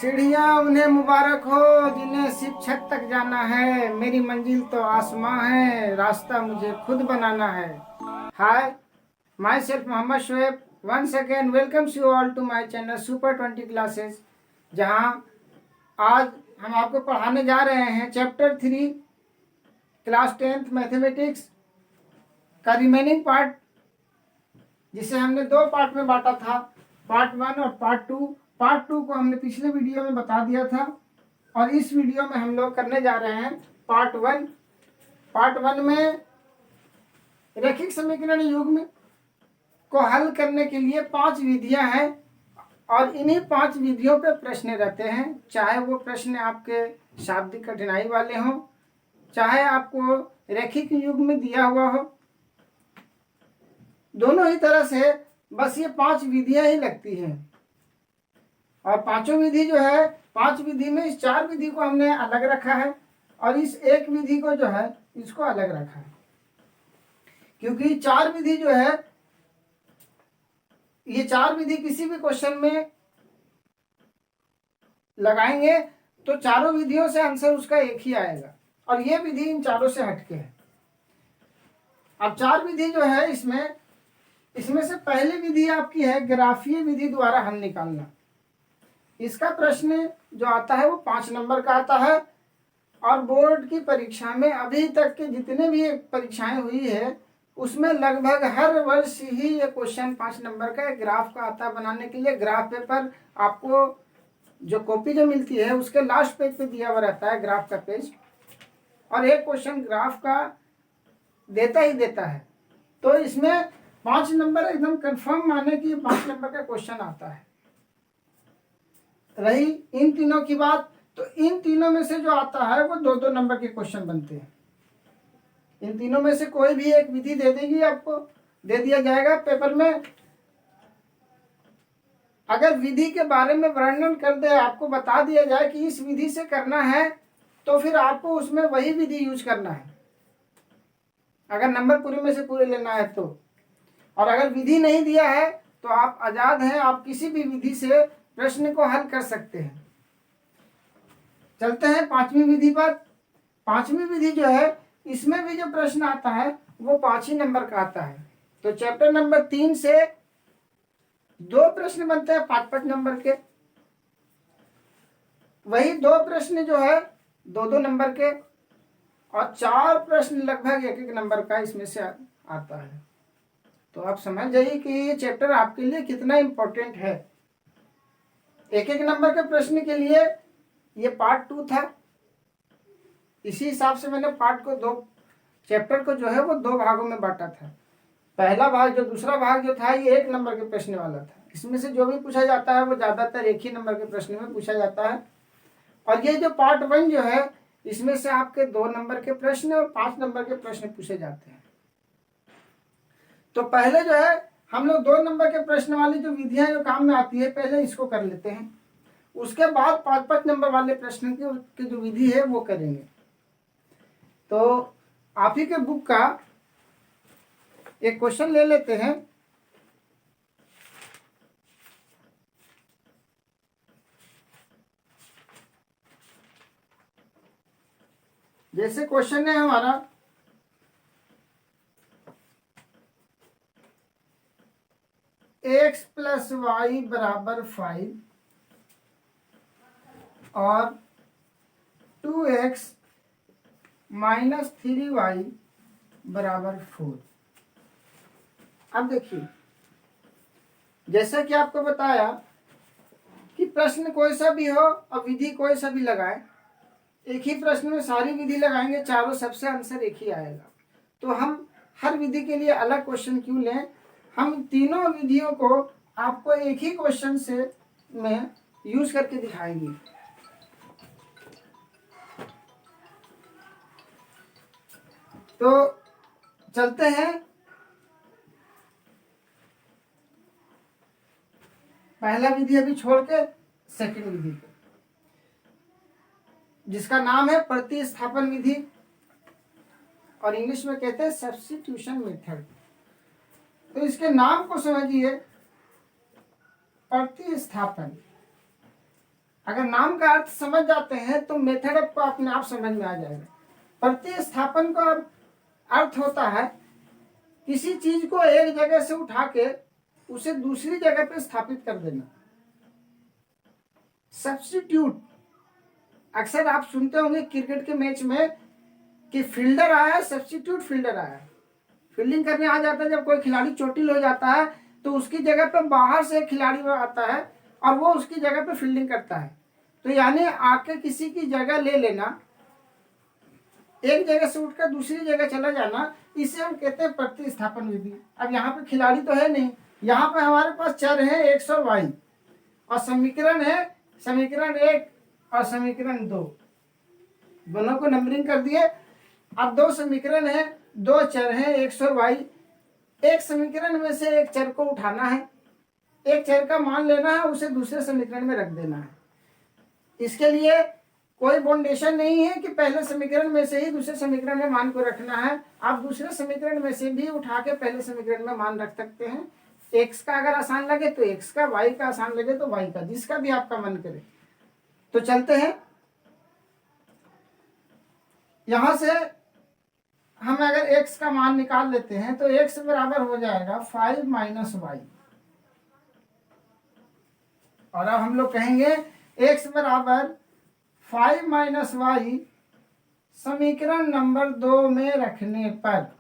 सीढ़ियां उन्हें मुबारक हो जिन्हें सिर्फ छत तक जाना है। मेरी मंजिल तो आसमां है, रास्ता मुझे खुद बनाना है। Hi, myself Mohammad Shoaib once again welcomes you all to my channel super 20 classes, जहां आज हम आपको पढ़ाने जा रहे हैं चैप्टर 3 क्लास 10th मैथमेटिक्स का रिमेनिंग पार्ट, जिसे हमने दो पार्ट में बांटा था, पार्ट 1 और पार्ट 2। पार्ट 2 को हमने पिछले वीडियो में बता दिया था और इस वीडियो में हम लोग करने जा रहे हैं पार्ट 1। पार्ट 1 में रैखिक समीकरण युग्म को हल करने के लिए 5 विधियां हैं और इन्हीं 5 विधियों पे प्रश्न रहते हैं, चाहे वो प्रश्न आपके शाब्दिक कठिनाई वाले हों, चाहे आपको रैखिक युग्म दिया हुआ हो। दोनों ही तरह से बस ये 5 विधियां ही लगती हैं। और पांचों विधि जो है, 5 विधि में इस 4 विधि को हमने अलग रखा है और इस एक विधि को जो है इसको अलग रखा है, क्योंकि 4 विधि जो है, ये 4 विधि किसी भी क्वेश्चन में लगाएंगे तो चारों विधियों से आंसर उसका एक ही आएगा और ये विधि इन चारों से हटके है। अब 4 विधि जो है इसमें से पहली विधि आपकी है ग्राफीय विधि द्वारा हल निकालना। इसका प्रश्न जो आता है वो 5 नंबर का आता है और बोर्ड की परीक्षा में अभी तक के जितने भी परीक्षाएं हुई है उसमें लगभग हर वर्ष ही ये क्वेश्चन 5 नंबर का ग्राफ का आता है। बनाने के लिए ग्राफ पेपर आपको जो कॉपी जो मिलती है उसके लास्ट पेज पे दिया हुआ रहता है, ग्राफ का पेज, और एक क्वेश्चन ग्राफ का देता ही देता है। तो इसमें 5 नंबर एकदम कंफर्म माने कि 5 नंबर का क्वेश्चन आता है। रही इन तीनों की बात, तो इन तीनों में से जो आता है वो 2-2 नंबर के क्वेश्चन बनते हैं। इन तीनों में से कोई भी एक विधि दे देगी, आपको दे दिया जाएगा पेपर में। अगर विधि के बारे में वर्णन कर दे, आपको बता दिया जाए कि इस विधि से करना है, तो फिर आपको उसमें वही विधि यूज करना है, अगर नंबर पूरे में से पूरे लेना है तो। और अगर विधि नहीं दिया है तो आप आजाद हैं, आप किसी भी विधि से प्रश्न को हल कर सकते हैं। चलते हैं 5वीं विधि पर। 5वीं विधि जो है इसमें भी जो प्रश्न आता है वो 5 ही नंबर का आता है। तो चैप्टर नंबर 3 से 2 प्रश्न बनते हैं 5-5 नंबर के, वही 2 प्रश्न जो है 2-2 नंबर के, और 4 प्रश्न लगभग 1-1 नंबर का इसमें से आता है। तो आप समझ जाइए कि ये चैप्टर आपके लिए कितना इंपॉर्टेंट है। 1-1 नंबर के प्रश्न के लिए ये पार्ट 2 था। इसी हिसाब से मैंने पार्ट को चैप्टर को जो है वो 2 भागों में बांटा था। पहला भाग, जो दूसरा भाग जो था, ये 1 नंबर के प्रश्न वाला था। इसमें से जो भी पूछा जाता है वो ज्यादातर 1 ही नंबर के प्रश्न में पूछा जाता है। और ये जो पार्ट 1 जो है इसमें से आपके 2 नंबर के प्रश्न और 5 नंबर के प्रश्न पूछे जाते हैं। तो पहले जो है हम लोग 2 नंबर के प्रश्न वाली जो विधियां जो काम में आती है पहले इसको कर लेते हैं, उसके बाद 5-5 नंबर वाले प्रश्न की जो विधि है वो करेंगे। तो आप ही के बुक का एक क्वेश्चन ले लेते हैं। जैसे क्वेश्चन है हमारा, x + y = 5 और 2x - 3y = 4। अब देखिए, जैसा कि आपको बताया कि प्रश्न कोई सा भी हो और विधि कोई सा भी लगाए, एक ही प्रश्न में सारी विधि लगाएंगे, चारों सबसे आंसर एक ही आएगा। तो हम हर विधि के लिए अलग क्वेश्चन क्यों लें, हम तीनों विधियों को आपको एक ही क्वेश्चन से में यूज करके दिखाएंगे। तो चलते हैं पहला विधि अभी छोड़ के सेकंड विधि पे, जिसका नाम है प्रतिस्थापन विधि और इंग्लिश में कहते हैं सब्स्टिट्यूशन मेथड। तो इसके नाम को समझिए, प्रतिस्थापन। अगर नाम का अर्थ समझ जाते हैं तो मेथड आपको अपने आप समझ में आ जाएगा। प्रतिस्थापन का अर्थ होता है किसी चीज को एक जगह से उठा के उसे दूसरी जगह पे स्थापित कर देना। सब्स्टिट्यूट, अक्सर आप सुनते होंगे क्रिकेट के मैच में कि फील्डर आया, सब्स्टिट्यूट फील्डर आया, फील्डिंग करने आ जाता है। जब कोई खिलाड़ी चोटिल हो जाता है तो उसकी जगह पे बाहर से एक खिलाड़ी आता है और वो उसकी जगह पे फील्डिंग करता है। तो यानी आके किसी की जगह ले लेना, एक जगह से उठकर दूसरी जगह चला जाना, इसे हम कहते हैं प्रतिस्थापन विधि। अब यहाँ पे खिलाड़ी तो है नहीं, यहाँ पे हमारे पास चर है x और y और समीकरण है समीकरण 1 और समीकरण 2, दोनों को नंबरिंग कर दिए। अब दो समीकरण है, दो चर है x और y। एक समीकरण में से एक चर को उठाना है, एक चर का मान लेना है, उसे दूसरे समीकरण में रख देना है। इसके लिए कोई बाउंडेशन नहीं है कि पहले समीकरण में से ही दूसरे समीकरण में मान को रखना है। आप दूसरे समीकरण में से भी उठा के पहले समीकरण में मान रख सकते हैं। x का अगर आसान लगे तो x का, y का आसान लगे तो y का, जिसका भी आपका मन करे। तो चलते हैं, यहां से हम अगर x का मान निकाल लेते हैं तो x बराबर हो जाएगा 5 माइनस वाई। और अब हम लोग कहेंगे x बराबर 5 माइनस वाई समीकरण नंबर 2 में रखने पर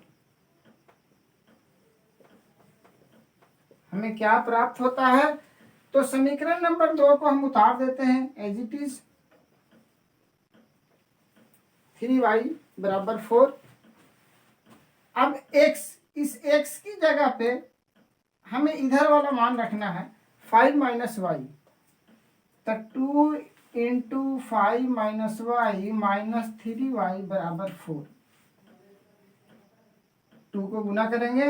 हमें क्या प्राप्त होता है। तो समीकरण नंबर 2 को हम उतार देते हैं एज इट इज। 3y बराबर 4। अब x, इस x की जगह पे हमें इधर वाला मान रखना है 5 माइनस वाई। तो 2 into 5 minus Y minus 3y बराबर 4। 2 को गुना करेंगे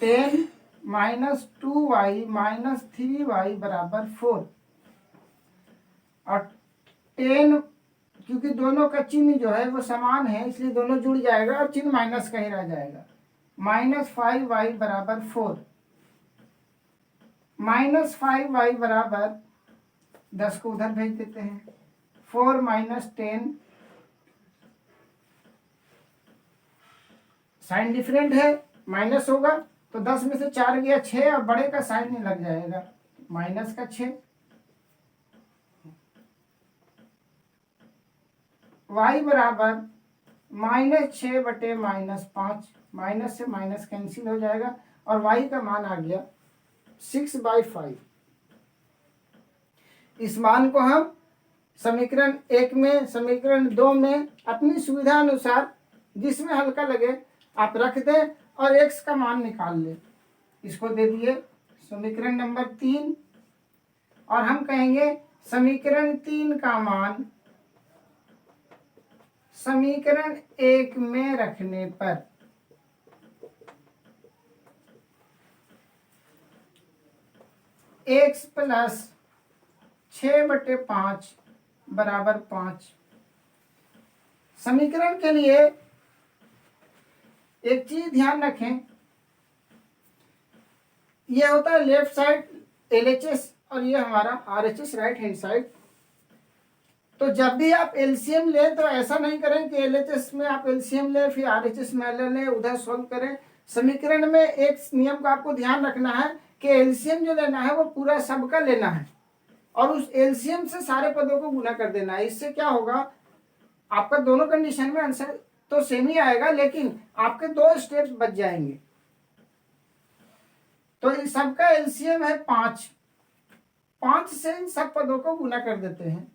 10 माइनस 2y माइनस 3y बराबर 4। और 10, क्योंकि दोनों का चिन्ह जो है वो समान है इसलिए दोनों जुड़ जाएगा और चिन्ह माइनस का ही रह जाएगा। माइनस 5y बराबर 4। माइनस 5y बराबर 10 को उधर भेज देते हैं। 4 माइनस 10, साइन डिफरेंट है, माइनस होगा तो 10 में से 4 गया 6 और बड़े का साइन नहीं लग जाएगा, माइनस का 6। y बराबर माइनस 6 बटे माइनस 5, माइनस से माइनस कैंसिल हो जाएगा और y का मान आ गया 6/5। इस मान को हम समीकरण 1 में, समीकरण 2 में अपनी सुविधा अनुसार जिसमें हल्का लगे आप रख दें और x का मान निकाल लें। इसको दे दिए समीकरण नंबर 3 और हम कहेंगे समीकरण 3 का मान समीकरण 1 में रखने पर x प्लस 6/5 बराबर 5। समीकरण के लिए एक चीज ध्यान रखें, यह होता है लेफ्ट साइड LHS और ये हमारा RHS राइट हैंड साइड। तो जब भी आप एलसीएम लें तो ऐसा नहीं करें कि LHS में आप एलसीएम लें फिर RHS में लें, उधर सॉल्व करें। समीकरण में एक नियम का आपको ध्यान रखना है कि एलसीएम जो लेना है वो पूरा सबका लेना है और उस एलसीएम से सारे पदों को गुना कर देना है। इससे क्या होगा, आपका दोनों कंडीशन में आंसर तो सेम ही आएगा लेकिन आपके 2 स्टेप्स बच जाएंगे। तो इन सबका एलसीएम है 5, 5 से इन सब पदों को गुना कर देते हैं।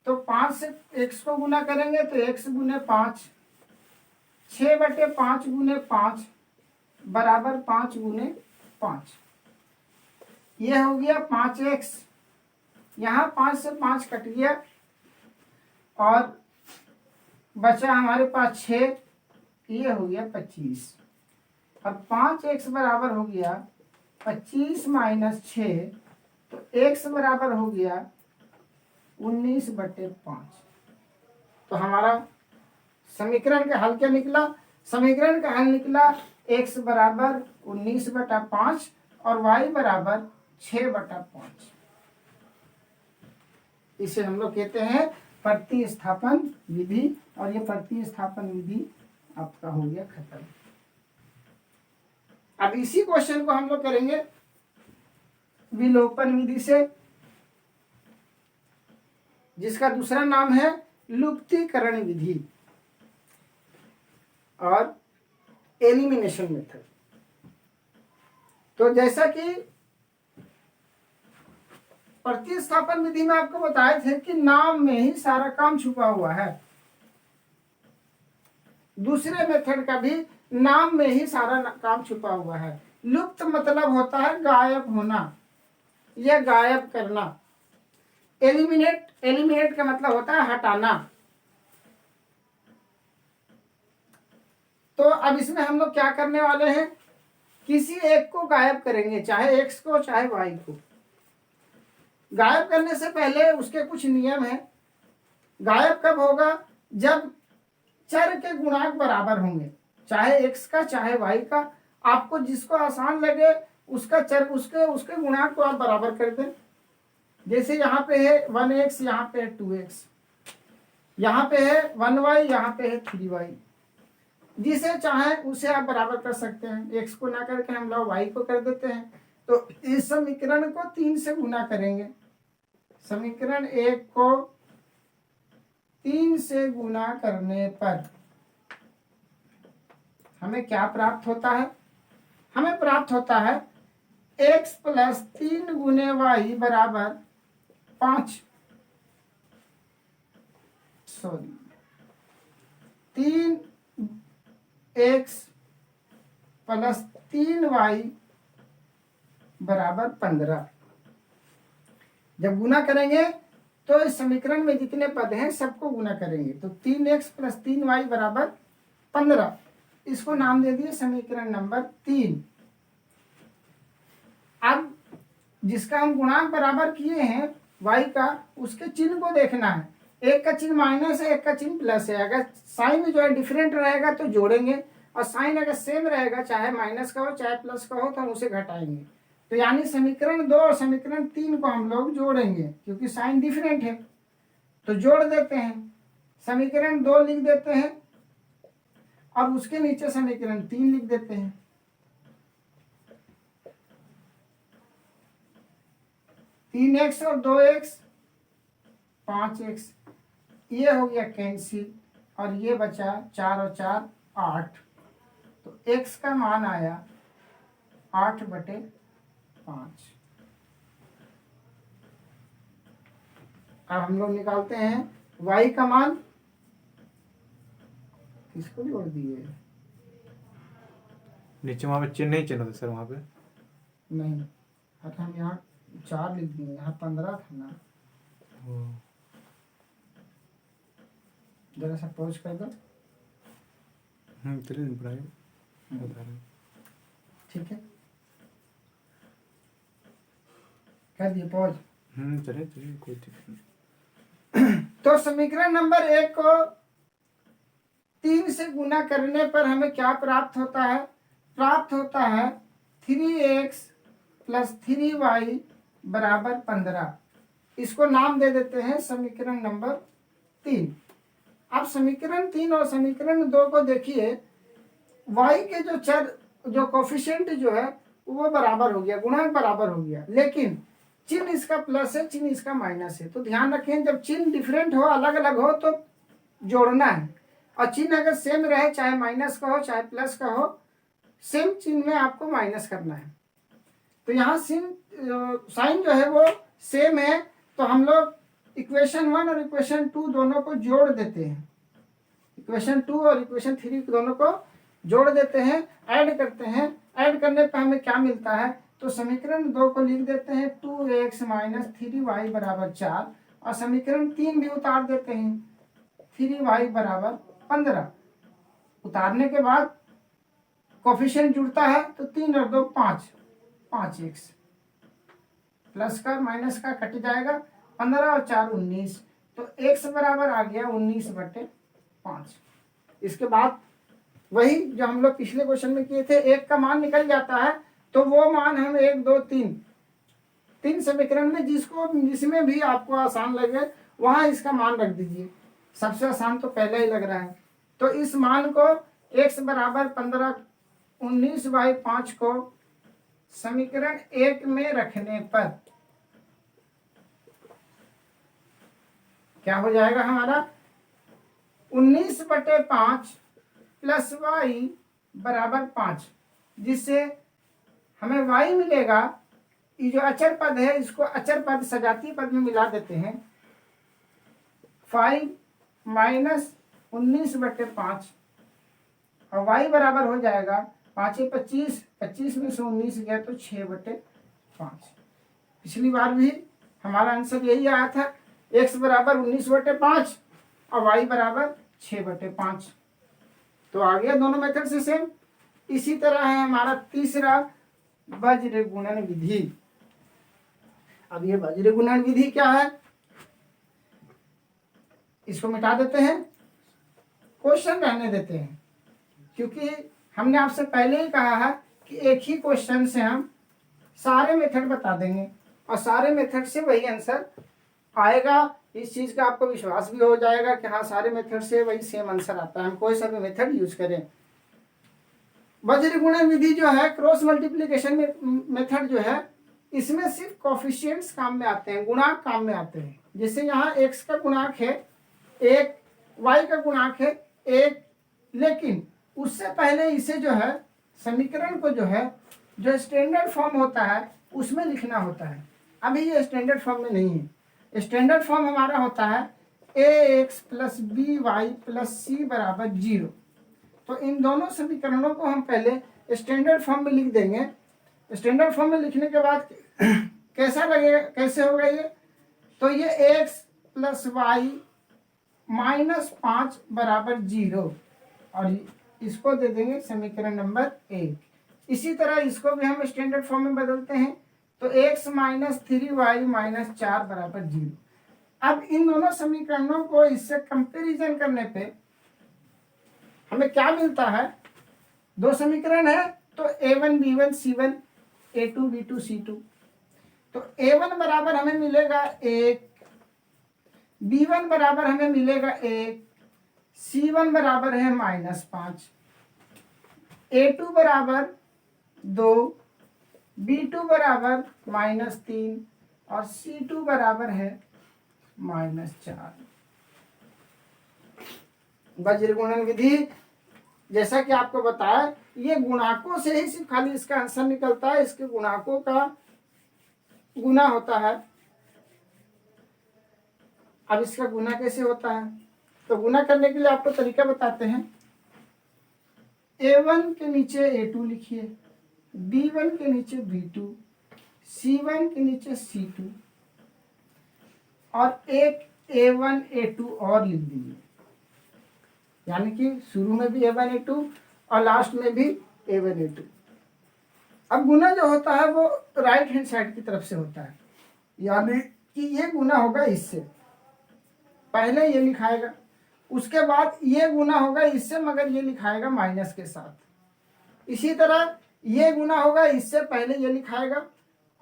तो 5 से x को गुना करेंगे तो x गुने 5, 6/5 गुने 5 बराबर 5 गुने 5। यह हो गया 5x, यहाँ 5 से 5 कट गया और बचा हमारे पास 6, ये हो गया 25। और 5x बराबर हो गया 25 माइनस 6, तो x बराबर हो गया 19/5। तो हमारा समीकरण का हल क्या निकला, समीकरण का हल निकला x बराबर 19/5 और y बराबर 6/5। इसे हम लोग कहते हैं प्रतिस्थापन विधि, और ये प्रतिस्थापन विधि आपका हो गया खत्म। अब इसी क्वेश्चन को हम लोग करेंगे विलोपन विधि से, जिसका दूसरा नाम है लुप्तीकरण विधि और एलिमिनेशन मेथड। तो जैसा कि प्रतिस्थापन विधि में आपको बताए थे कि नाम में ही सारा काम छुपा हुआ है, दूसरे मेथड का भी नाम में ही सारा काम छुपा हुआ है। लुप्त मतलब होता है गायब होना या गायब करना। एलिमिनेट का मतलब होता है हटाना। तो अब इसमें हम लोग क्या करने वाले हैं, किसी एक को गायब करेंगे, चाहे एक्स को चाहे वाई को। गायब करने से पहले उसके कुछ नियम हैं। गायब कब होगा, जब चर के गुणांक बराबर होंगे, चाहे एक्स का चाहे वाई का। आपको जिसको आसान लगे उसका चर उसके गुणांक को आप बराबर कर दें। जैसे यहाँ पे है 1x, यहाँ पे है 2x, यहाँ पे है 1y, यहाँ पे है 3y। जिसे चाहे उसे आप बराबर कर सकते हैं। एक्स को ना करके हम लोग वाई को कर देते हैं। तो इस समीकरण को 3 से गुना करेंगे। समीकरण 1 को 3 से गुना करने पर हमें क्या प्राप्त होता है, हमें प्राप्त होता है x प्लस 3 गुने वाई बराबर 5। 3x प्लस 3y बराबर 15। जब गुना करेंगे तो इस समीकरण में जितने पद हैं सबको गुना करेंगे, तो 3x प्लस 3y बराबर 15। इसको नाम दे दिए समीकरण नंबर 3। अब जिसका हम गुणांक बराबर किए हैं y का, उसके चिन्ह को देखना है। एक का चिन्ह माइनस है, एक का चिन्ह प्लस है। अगर साइन जो है डिफरेंट रहेगा तो जोड़ेंगे, और साइन अगर सेम रहेगा, चाहे माइनस का हो चाहे प्लस का हो, तो हम उसे घटाएंगे। तो यानी समीकरण 2 और समीकरण 3 को हम लोग जोड़ेंगे, क्योंकि साइन डिफरेंट है। तो जोड़ देते हैं, समीकरण 2 लिख देते हैं और उसके नीचे समीकरण 3 लिख देते हैं। तीन एक्स और 2x 5x, ये हो गया कैंसिल, और ये बचा 4 और 4 8। तो x का मान आया 8/5। अब हम लोग निकालते हैं y का मान। किसको जोड़ दिए, नीचे वहां पे चिन्ह नहीं, चिन्ह था सर वहां पे नहीं। अच्छा हम यहाँ 4 लिख दिए, यहाँ 15 था ना। जरा सा पॉज कर दो। चलिए बढ़ाइए, बता रहे हैं। ठीक है, कर दिए पॉज। चलिए चलिए, कोई दिक्कत नहीं। तो समीकरण नंबर 1 को 3 से गुना करने पर हमें क्या प्राप्त होता है, प्राप्त होता है 3x प्लस 3y बराबर 15। इसको नाम दे देते हैं समीकरण नंबर 3। अब समीकरण 3 और समीकरण 2 को देखिए, y के जो चर जो कोफिशिएंट जो है वो बराबर हो गया, गुणांक बराबर हो गया, लेकिन चिन्ह इसका प्लस है, चिन्ह इसका माइनस है। तो ध्यान रखें, जब चिन्ह डिफरेंट हो, अलग अलग हो, तो जोड़ना है, और चिन्ह अगर सेम रहे, चाहे माइनस का हो चाहे प्लस का हो, सेम चिन्ह में आपको माइनस करना है। तो यहाँ साइन जो है वो सेम है, तो हम लोग इक्वेशन 1 और इक्वेशन 2 दोनों को जोड़ देते हैं। इक्वेशन 2 और इक्वेशन 3 दोनों को जोड़ देते हैं, ऐड करते हैं। ऐड करने पर हमें क्या मिलता है, तो समीकरण 2 को लिख देते हैं 2x माइनस 3y बराबर 4, और समीकरण 3 भी उतार देते हैं 3y बराबर 15। उतारने के बाद कोफिशिएंट जुड़ता है, तो 3 और 2 5, 5x, प्लस का माइनस का कट जाएगा, 15 और 4 19। तो x बराबर आ गया 19/5। इसके बाद वही जो हम लोग पिछले क्वेश्चन में किए थे, एक का मान निकल जाता है, तो वो मान हम 1 2 3 तीन समीकरण में जिसमें भी आपको आसान लगे वहां इसका मान रख दीजिए। सबसे आसान तो पहले ही लग रहा है। तो इस मान को x बराबर 15/19/5 को समीकरण 1 में रखने पर क्या हो जाएगा हमारा 19/5 प्लस y बराबर 5, जिससे हमें y मिलेगा। ये जो अचर पद है इसको अचर पद सजातीय पद में मिला देते हैं। 5 माइनस 19/5 और y बराबर हो जाएगा 5 × 25, 25 में से 19 गया तो 6/5। पिछली बार भी हमारा आंसर यही आया था, x बराबर 19/5 और y बराबर 6/5। तो आ गया दोनों मेथड से सेम। इसी तरह है हमारा तीसरा वज्र गुणन विधि। अब ये वज्र गुणन विधि क्या है, इसको मिटा देते हैं, क्वेश्चन रहने देते हैं, क्योंकि हमने आपसे पहले ही कहा है कि एक ही क्वेश्चन से हम सारे मेथड बता देंगे और सारे मेथड से वही आंसर आएगा। इस चीज का आपको विश्वास भी हो जाएगा कि हाँ सारे मेथड से वही सेम आंसर आता है, हम कोई सा भी मेथड यूज करें। वज्र गुणन विधि जो है क्रॉस मल्टीप्लिकेशन मेथड जो है, इसमें सिर्फ कोफिशिएंट्स काम में आते हैं, गुणांक काम में आते हैं। जैसे यहाँ x का गुणांक है 1, y का गुणांक है 1, लेकिन उससे पहले इसे जो है समीकरण को जो है जो स्टैंडर्ड फॉर्म होता है उसमें लिखना होता है। अभी ये स्टैंडर्ड फॉर्म में नहीं है। स्टैंडर्ड फॉर्म हमारा होता है ax plus by plus c बराबर 0। तो इन दोनों समीकरणों को हम पहले स्टैंडर्ड फॉर्म में लिख देंगे। स्टैंडर्ड फॉर्म में लिखने के बाद कैसा लगेगा, कैसे होगा ये, तो ये x प्लस y माइनस 5 बराबर 0 और इसको दे देंगे समीकरण नंबर 1। इसी तरह इसको भी हम स्टैंडर्ड फॉर्म में बदलते हैं, तो x माइनस 3y माइनस 4 बराबर 0। अब इन दोनों समीकरणों को इससे कंपैरिजन करने पे हमें क्या मिलता है, दो समीकरण है तो a1 b1 c1 a2 b2 c2। तो a1 बराबर हमें मिलेगा 1, b1 बराबर हमें मिलेगा 1, c1 बराबर है -5, a2 बराबर 2, b2 बराबर -3 और c2 बराबर है -4। वज्र गुणन विधि जैसा कि आपको बताया, ये गुणांकों से ही सिर्फ खाली इसका आंसर निकलता है, इसके गुणांकों का गुना होता है। अब इसका गुना कैसे होता है, तो गुना करने के लिए आपको तरीका बताते हैं। a1 के नीचे a2 लिखिए, b1 के नीचे b2, c1 के नीचे c2 और एक a1 a2 और लिख दीजिए, यानी कि शुरू में भी a1 a2 और लास्ट में भी a1 a2। अब गुना जो होता है वो राइट हैंड साइड की तरफ से होता है, यानी कि ये गुना होगा इससे, पहले ये लिखाएगा, उसके बाद ये गुना होगा इससे मगर ये लिखाएगा माइनस के साथ। इसी तरह ये गुना होगा इससे, पहले ये लिखाएगा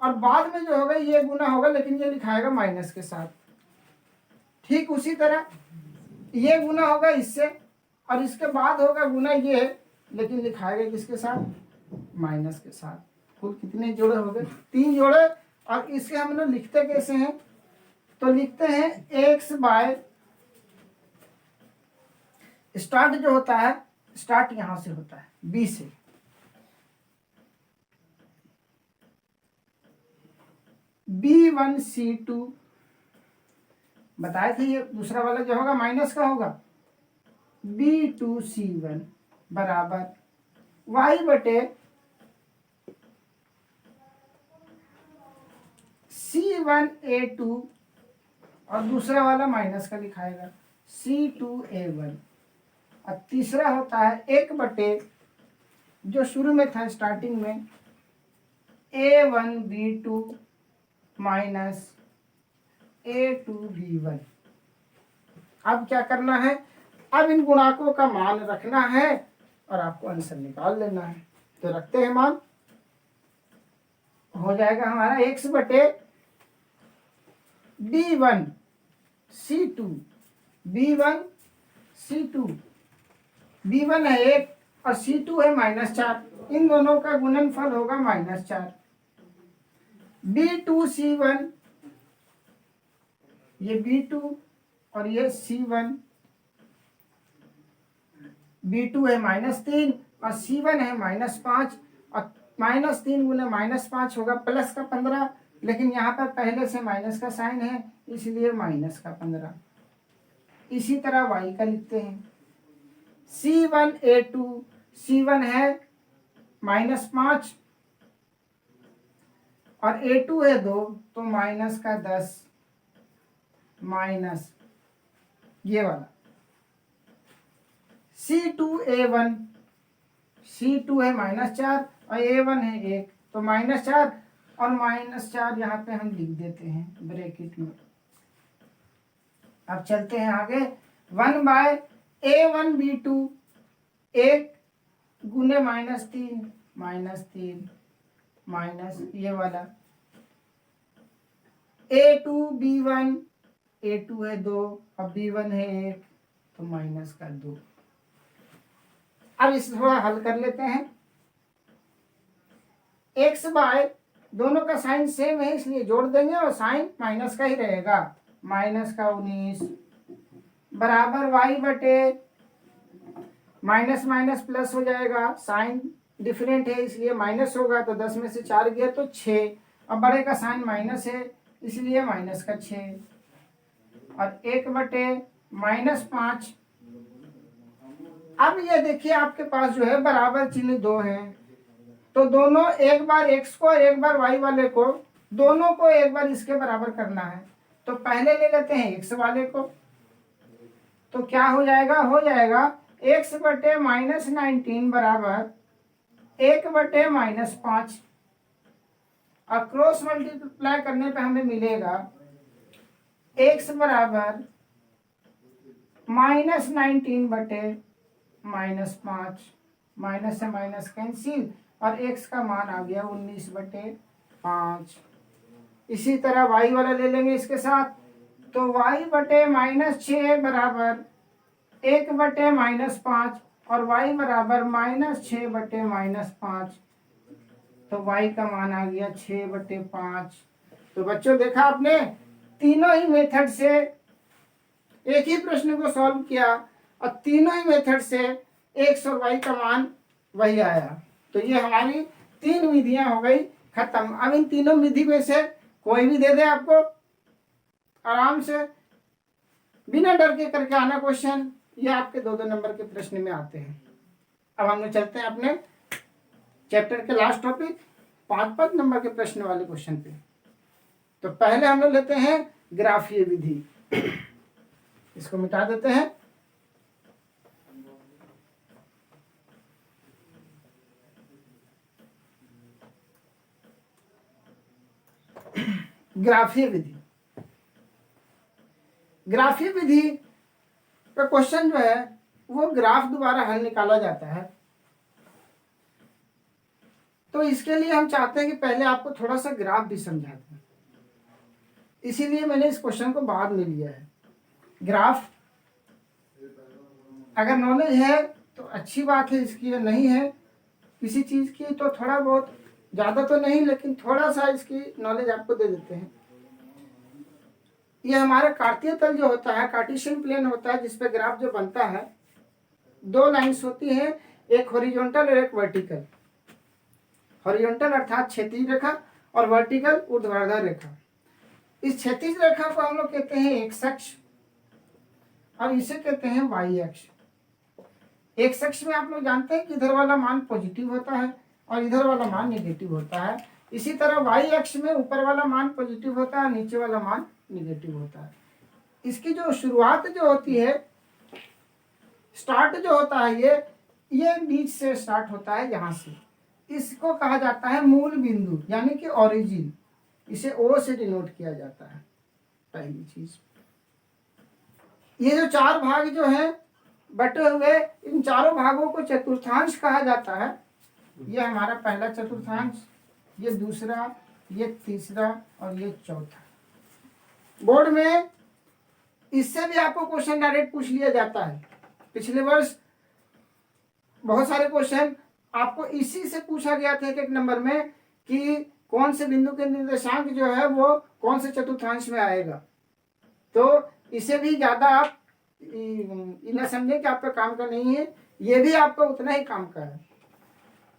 और बाद में जो होगा ये गुना होगा लेकिन ये लिखाएगा माइनस के साथ। ठीक उसी तरह ये गुना होगा इससे और इसके बाद होगा गुना ये, लेकिन लिखाएगा किसके साथ, माइनस के साथ। कुल कितने जोड़े हो गए, 3 जोड़े। और इसे हम लोग लिखते कैसे हैं, तो लिखते हैं x बाय स्टार्ट जो होता है, स्टार्ट यहां से होता है b से, b1 c2 बताए थे। ये दूसरा वाला जो होगा माइनस का होगा, b2 c1 बराबर y बटे c1 a2 और दूसरा वाला माइनस का लिखाएगा c2 a1। और तीसरा होता है 1 बटे जो शुरू में था स्टार्टिंग में a1 b2 minus a2 b1। अब क्या करना है, अब इन गुणांकों का मान रखना है और आपको आंसर निकाल लेना है। तो रखते हैं मान, हो जाएगा हमारा x बटे B1 C2 B1 C2 B1 है 1 और C2 है -4, इन दोनों का गुणनफल होगा -4। B2 C1 ये B2 और ये C1, B2 है -3 और C1 है -5, और -3 गुने -5 होगा प्लस का 15, लेकिन यहाँ पर पहले से माइनस का साइन है इसलिए माइनस का 15। इसी तरह y का लिखते हैं C1A2 C1 है -5 और A2 है 2 तो माइनस का 10 माइनस ये वाला। C2A1 C2 है -4 और A1 है 1 तो -4 और -4 यहाँ पे हम लिख देते हैं ब्रैकेट में। अब चलते हैं आगे 1/A1B2 1 गुने -3 माइनस ये वाला A2B1 A2 है 2 और B1 है 1 तो माइनस का 2। अब इसे थोड़ा हल कर लेते हैं। x बाय दोनों का साइन सेम है इसलिए जोड़ देंगे और साइन माइनस का ही रहेगा, माइनस का 19 बराबर y बटे माइनस माइनस प्लस हो जाएगा, साइन डिफरेंट है इसलिए माइनस होगा तो 10 में से 4 गया तो 6, अब बड़े का साइन माइनस है इसलिए माइनस का 6 और 1 बटे -5। अब ये देखिए आपके पास जो है बराबर चिन्ह 2 है तो दोनों एक बार x को और एक बार y वाले को, दोनों को एक बार इसके बराबर करना है तो पहले ले लेते हैं x वाले को, तो क्या हो जाएगा x बटे -19 बराबर 1 बटे -5 और क्रॉस मल्टीप्लाई करने पे हमें मिलेगा x बराबर -19 बटे -5, माइनस से माइनस कैंसिल और x का मान आ गया 19 बटे 5। इसी तरह y वाला ले लेंगे इसके साथ तो y बटे -6 बराबर 1 बटे -5 और y बराबर -6 बटे -5 तो y का मान आ गया 6 बटे 5। तो बच्चों देखा आपने तीनों ही मेथड से एक ही प्रश्न को सॉल्व किया और तीनों ही मेथड से x और y का मान वही आया। तो ये हमारी 3 विधियां हो गई खत्म। अब इन तीनों विधि में से कोई भी दे दे आपको, आराम से बिना डर के करके आना क्वेश्चन, ये आपके 2-2 नंबर के प्रश्न में आते हैं। अब हम लोग चलते हैं अपने चैप्टर के लास्ट टॉपिक 5 नंबर के प्रश्न वाले क्वेश्चन पे। तो पहले हम लोग लेते हैं ग्राफीय विधि, इसको मिटा देते हैं। ग्राफीय विधि, ग्राफीय विधि का क्वेश्चन जो है वो ग्राफ द्वारा हल निकाला जाता है। तो इसके लिए हम चाहते हैं कि पहले आपको थोड़ा सा ग्राफ भी समझा दें, इसीलिए मैंने इस क्वेश्चन को बाद में लिया है। ग्राफ अगर नॉलेज है तो अच्छी बात है, इसकी नहीं है किसी चीज की तो थोड़ा बहुत, ज्यादा तो नहीं लेकिन थोड़ा सा इसकी नॉलेज आपको दे देते हैं। ये हमारा कार्तीय तल जो होता है, कार्टेशियन प्लेन होता है, जिसपे ग्राफ जो बनता है 2 लाइंस होती है, एक हॉरिजॉन्टल और एक वर्टिकल। हॉरिजॉन्टल अर्थात क्षैतिज रेखा और वर्टिकल ऊर्ध्वाधर रेखा। इस क्षैतिज रेखा को हम लोग कहते हैं एक्स अक्ष और इसे कहते हैं वाई अक्ष। एक्स अक्ष में आप लोग जानते हैं कि इधर वाला मान पॉजिटिव होता है और इधर वाला मान नेगेटिव होता है। इसी तरह वाई अक्ष में ऊपर वाला मान पॉजिटिव होता है, नीचे वाला मान नेगेटिव होता है। इसकी जो शुरुआत जो होती है, स्टार्ट जो होता है, ये बीच से स्टार्ट होता है, यहाँ से। इसको कहा जाता है मूल बिंदु यानी कि ओरिजिन, इसे ओ से डिनोट किया जाता है। पहली चीज, ये जो 4 भाग जो हैं बटे हुए, इन चारों भागों को चतुर्थांश कहा जाता है। ये हमारा पहला चतुर्थांश, ये दूसरा, ये तीसरा और ये चौथा। बोर्ड में इससे भी आपको क्वेश्चन डायरेक्ट पूछ लिया जाता है। पिछले वर्ष बहुत सारे क्वेश्चन आपको इसी से पूछा गया था एक एक नंबर में कि कौन से बिंदु के निर्देशांक जो है वो कौन से चतुर्थांश में आएगा। तो इसे भी ज्यादा आप न समझे कि आपका काम का नहीं है, ये भी आपका उतना ही काम का है।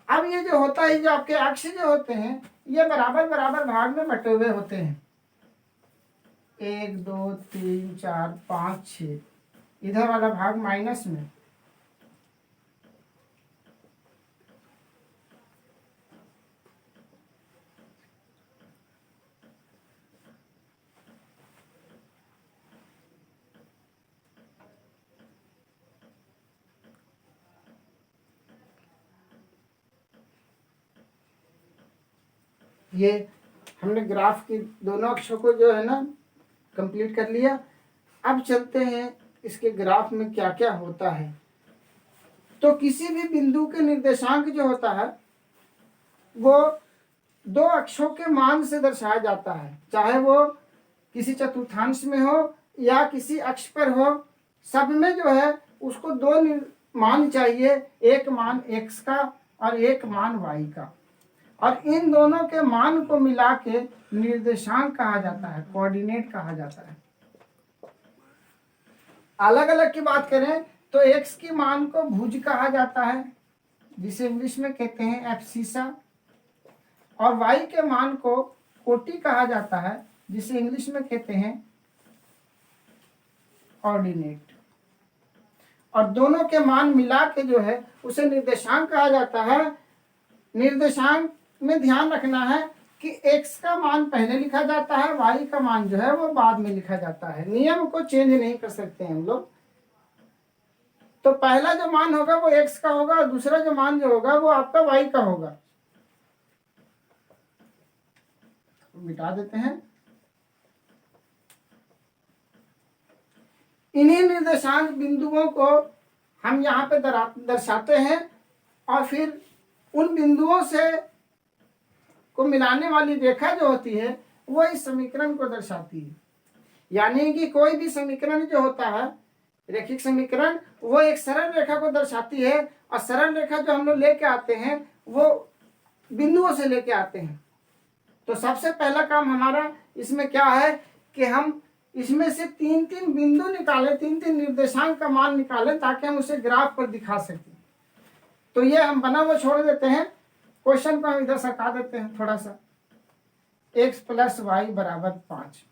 अब ये जो होता है, जो आपके अक्ष जो होते हैं ये बराबर बराबर भाग में बटे हुए होते हैं, 1 2 3 4 5 6, इधर वाला भाग माइनस में। ये हमने ग्राफ की दोनों अक्षों को जो है ना कंप्लीट कर लिया। अब चलते हैं इसके ग्राफ में क्या क्या होता है। तो किसी भी बिंदु के निर्देशांक जो होता है वो दो अक्षों के मान से दर्शाया जाता है, चाहे वो किसी चतुर्थांश में हो या किसी अक्ष पर हो, सब में जो है उसको दो मान चाहिए, एक मान x का और एक मान y का, और इन दोनों के मान को मिला के निर्देशांक कहा जाता है, कोऑर्डिनेट कहा जाता है। अलग अलग की बात करें तो x की मान को भुज कहा जाता है, जिसे इंग्लिश में कहते हैं एब्सिसा, और y के मान को कोटि कहा जाता है, जिसे इंग्लिश में कहते हैं ऑर्डिनेट। और दोनों के मान मिला के जो है उसे निर्देशांक कहा जाता है। निर्देशांक में ध्यान रखना है कि x का मान पहले लिखा जाता है, y का मान जो है वो बाद में लिखा जाता है। नियम को चेंज नहीं कर सकते हम लोग। तो पहला जो मान होगा वो x का होगा और दूसरा जो मान जो होगा वो आपका y का होगा। मिटा देते हैं। इन्हीं निर्देशांक बिंदुओं को हम यहाँ पे दर्शाते हैं और फिर उन बिंदुओं से को मिलाने वाली रेखा जो होती है वो इस समीकरण को दर्शाती है। यानी कि कोई भी समीकरण जो होता है, रैखिक समीकरण, वो एक सरल रेखा को दर्शाती है, और सरल रेखा जो हम लोग लेके आते हैं वो बिंदुओं से लेके आते हैं। तो सबसे पहला काम हमारा इसमें क्या है कि हम इसमें से तीन तीन बिंदु निकालें, तीन तीन निर्देशांक का मान निकालें, ताकि हम उसे ग्राफ पर दिखा सकें। तो ये हम बना हुआ छोड़ देते हैं, क्वेश्चन को हम इधर सरका देते हैं थोड़ा सा। x + y = 5।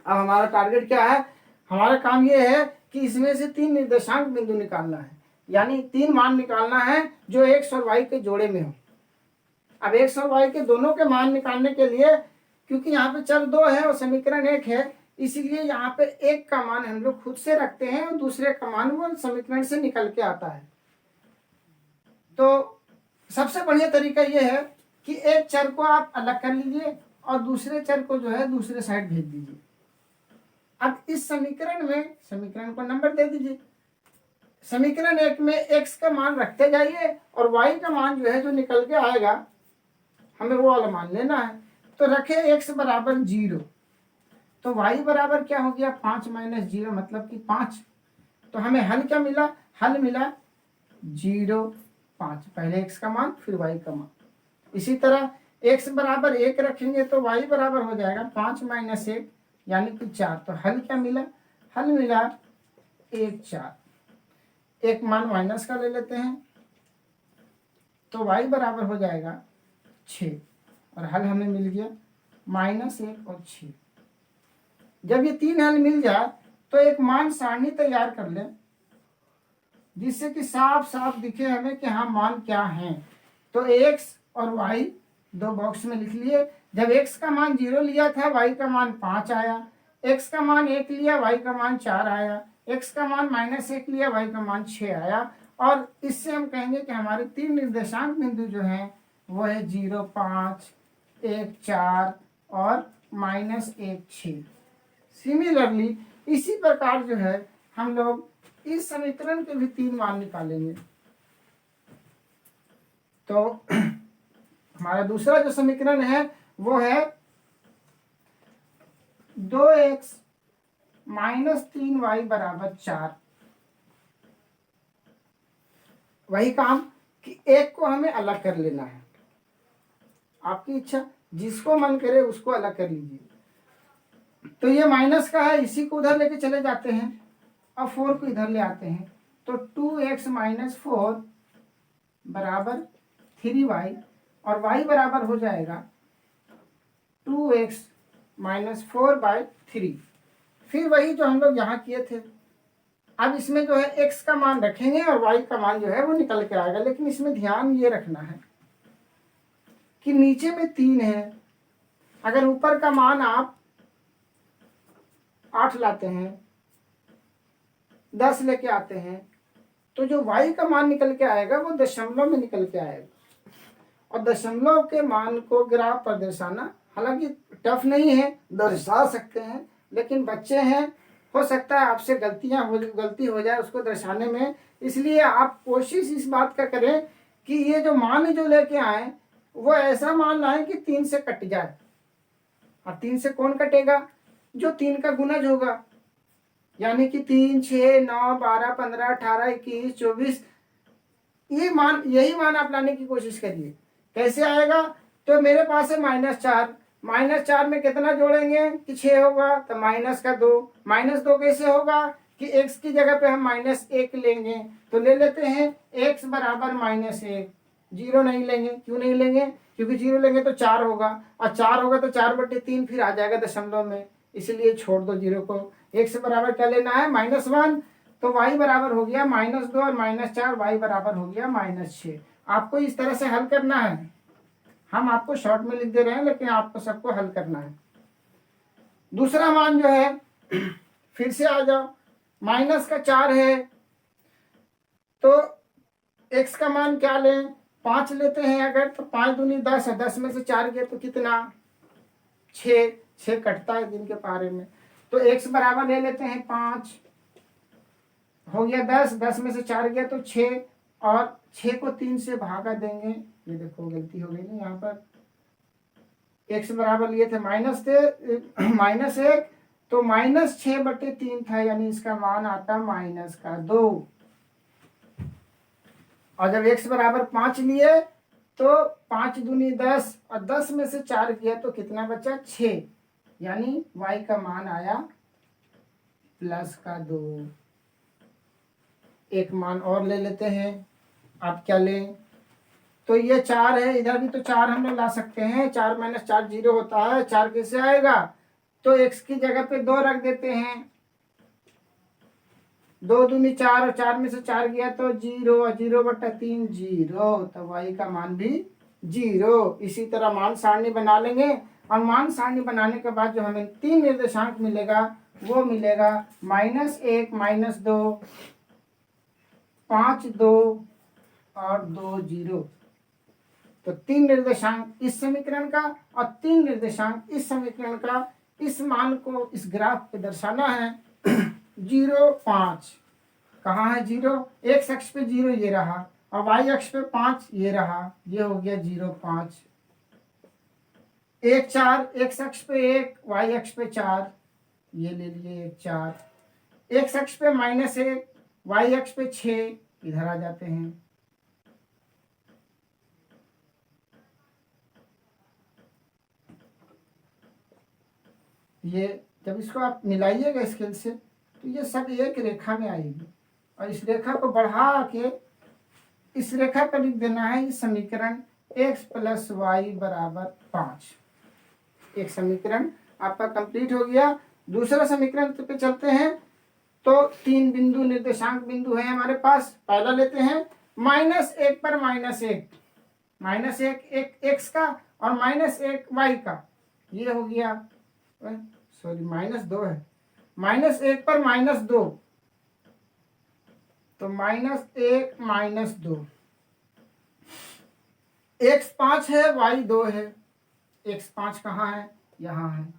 अब हमारा टारगेट क्या है, हमारा काम ये है कि इसमें से तीन निर्देशांक बिंदु निकालना है, यानी तीन मान निकालना है जो x और y के जोड़े में हो। अब x और y के दोनों के मान निकालने के लिए, क्योंकि यहाँ पे चर दो है और समीकरण एक है, इसीलिए यहाँ पे एक का मान हम लोग खुद से रखते हैं और दूसरे का मान वो समीकरण से निकल के आता है। तो सबसे बढ़िया तरीका ये है कि एक चर को आप अलग कर लीजिए और दूसरे चर को जो है दूसरे साइड भेज दीजिए। अब इस समीकरण में समीकरण को नंबर दे दीजिए। समीकरण एक में x का मान रखते जाइए और y का मान जो है जो निकल के आएगा हमें वो वाला मान लेना है। तो रखे x = 0, तो y बराबर क्या हो गया, 5 - 0 मतलब कि 5। तो हमें हल क्या मिला, हल मिला 0 5, पहले x का मान फिर y का मान। इसी तरह x = 1 रखेंगे तो y बराबर हो जाएगा 5 - 1 यानी कि 4। तो हल क्या मिला, हल मिला 1 4। एक मान माइनस का ले लेते हैं तो y बराबर हो जाएगा 6, और हल हमें मिल गया -1 और 6। जब ये तीन हल मिल जाए तो एक मान सारणी तैयार कर लें, जिससे कि साफ साफ दिखे हमें कि हाँ मान क्या है। तो x और y दो बॉक्स में लिख लिए। जब x का मान 0 लिया था, y का मान 5 आया, x का मान 1 लिया, y का मान 4 आया, x का मान -1 लिया, y का मान 6 आया। और इससे हम कहेंगे कि हमारे तीन निर्देशांक बिंदु जो हैं वो है 0 5 1 4 और -1 6। सिमिलरली इसी प्रकार जो है हम लोग इस समीकरण के भी तीन मान निकालेंगे। तो हमारा दूसरा जो समीकरण है वो है 2x माइनस 3y बराबर 4। वही काम कि एक को हमें अलग कर लेना है, आपकी इच्छा, जिसको मन करे उसको अलग कर लीजिए। तो ये माइनस का है, इसी को उधर लेके चले जाते हैं, अब 4 को इधर ले आते हैं, तो 2x माइनस 4 बराबर 3y, और y बराबर हो जाएगा 2x माइनस 4/3। फिर वही जो हम लोग यहाँ किए थे, अब इसमें जो है x का मान रखेंगे और y का मान जो है वो निकल के आएगा। लेकिन इसमें ध्यान ये रखना है कि नीचे में 3 है, अगर ऊपर का मान आप 8 लाते हैं, 10 लेके आते हैं, तो जो y का मान निकल के आएगा वो दशमलव में निकल के आएगा। और दशमलव के मान को ग्राफ पर दर्शाना हालांकि टफ नहीं है, दर्शा सकते हैं, लेकिन बच्चे हैं, हो सकता है आपसे गलती हो जाए उसको दर्शाने में। इसलिए आप कोशिश इस बात का करें कि ये जो मान जो लेके आए वो ऐसा मान लाएं कि 3 से कट जाए। और 3 से कौन कटेगा? जो 3 का गुणज होगा, यानी कि 3, 6, 9, 12, 15, 18, 21, 24, यही मान आप लाने की कोशिश करिए। कैसे आएगा? तो मेरे पास है -4, -4 में कितना जोड़ेंगे कि 6 होगा, तो -2। -2 कैसे होगा कि x की जगह पे हम -1 लेंगे, तो ले लेते हैं x बराबर -1। 0 नहीं लेंगे, क्यों नहीं लेंगे? क्योंकि 0 लेंगे तो 4 होगा, और 4 होगा तो 4/3 फिर आ जाएगा दशमलव में, इसलिए छोड़ दो 0 को। x बराबर क्या लेना है? -1, तो y बराबर हो गया -2 और -4, y बराबर हो गया -6। आपको इस तरह से हल करना है, हम आपको शॉर्ट में लिख दे रहे हैं, लेकिन आपको सबको हल करना है। दूसरा मान जो है, फिर से आ जाओ, -4 है, तो x का मान क्या लें? 5 लेते हैं अगर, तो 5 दूनी 10 है, 10 में से 4 गया तो कितना? 6 कटता है दिन के पारे में, तो x बराबर ले लेते हैं 5, हो गया 10 में से 4 गया तो 6, और 6 को 3 से भागा देंगे। ये देखो गलती हो गई ना, यहाँ पर x बराबर लिए थे -1, तो -6/3 था, यानी इसका मान आता -2। और जब x बराबर 5 लिए तो 5 दूनी 10, और 10 में से 4 किया तो कितना बचा? 6, यानी y का मान आया +2। एक मान और ले लेते हैं, आप क्या लें? तो ये 4 है, इधर भी तो 4 हम लोग ला सकते हैं, 4 - 4 0 होता है, 4 कैसे आएगा? तो x की जगह पे 2 रख देते हैं, 2 दूनी 4, और 4 में से 4 गया तो 0, और 0/3 0, तो y का मान भी 0। इसी तरह मान सारणी बना लेंगे, और मान सारणी बनाने के बाद जो हमें 3 निर्देशांक मिलेगा वो मिलेगा -1, -2, 5, 2 और 2 0। तो 3 निर्देशांक इस समीकरण का और 3 निर्देशांक इस समीकरण का, इस मान को इस ग्राफ पे दर्शाना है। 0, 5 कहाँ है? 0 x अक्ष पे 0 ये रहा, और y अक्ष पे 5 ये रहा, ये हो गया 0, 5। 1, 4 x अक्ष पे 1, y अक्ष पे 4, ये ले लिए 1, 4। x अक्ष पे -1, y अक्ष पे 6, इधर आ जाते हैं। ये जब इसको आप मिलाइएगा स्केल से, तो ये सब एक रेखा में आएगी, और इस रेखा को बढ़ा के इस रेखा पर लिख देना है समीकरण x + y = 5। एक समीकरण आपका कंप्लीट हो गया। दूसरा समीकरण पे चलते हैं। तो 3 बिंदु, निर्देशांक बिंदु है हमारे पास। पहला लेते हैं -1 पर -1, -1 x का और -1 y का, ये हो गया, सॉरी -2 है, -1 पर -2, तो -1 -2। x 5 है, y 2 है। x 5 कहाँ है? यहाँ है,